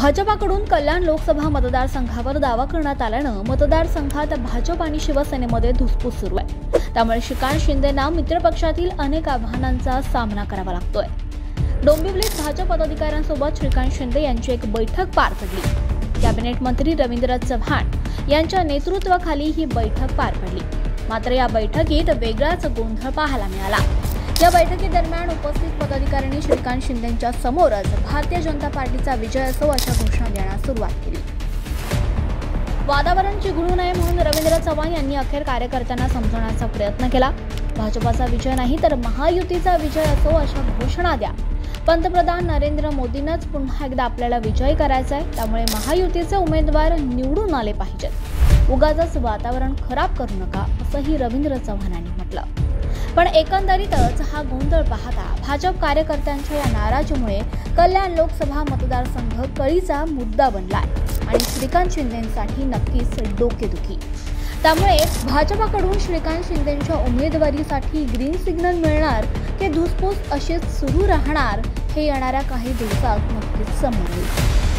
भाजपाकडून कल्याण लोकसभा मतदारसंघावर दावा करण्यात आल्यानं मतदारसंघात भाजप आणि शिवसेनेमध्ये धुसफूस सुरू आहे। त्यामुळे श्रीकांत शिंदेंना मित्रपक्षातील अनेक आव्हानांचा सामना करावा लागतोय। डोंबिवलीत भाजप पदाधिकाऱ्यांसोबत श्रीकांत शिंदे यांची एक बैठक पार पडली। कॅबिनेट मंत्री रवींद्र चव्हाण यांच्या नेतृत्वाखाली ही बैठक पार पडली। मात्र या बैठकीत वेगळाच गोंधळ पाहायला मिळाला। या बैठकीदरम्यान उपस्थित पदाधिकाऱ्यांनी श्रीकांत शिंदेंच्या समोरच भारतीय जनता पार्टीचा विजय असो अशा घोषणा देण्यास सुरुवात केली। वातावरण चिघळू नये म्हणून रवींद्र चव्हाण यांनी अखेर कार्यकर्त्यांना समजवण्याचा प्रयत्न केला। भाजपाचा विजय नाही तर महायुतीचा विजय असो अशा घोषणा द्या। पंतप्रधान नरेंद्र मोदींनाच पुन्हा एकदा आपल्याला विजयी करायचा आहे, त्यामुळे महायुतीचे उमेदवार निवडून आले पाहिजेत। उगाचच वातावरण खराब करू नका असंही रवींद्र चव्हाणांनी म्हटलं। पण एकंदरीतच हा गोंधळ पाहता भाजप कार्यकर्त्यांच्या या नाराजीमुळे कल्याण लोकसभा मतदारसंघ कळीचा मुद्दा बनलाय आणि श्रीकांत शिंदेंसाठी नक्कीच डोकेदुखी। त्यामुळे भाजपाकडून श्रीकांत शिंदेंच्या उमेदवारीसाठी ग्रीन सिग्नल मिळणार की धुसफूस अशीच सुरू राहणार हे येणाऱ्या काही दिवसात नक्कीच समोर येईल।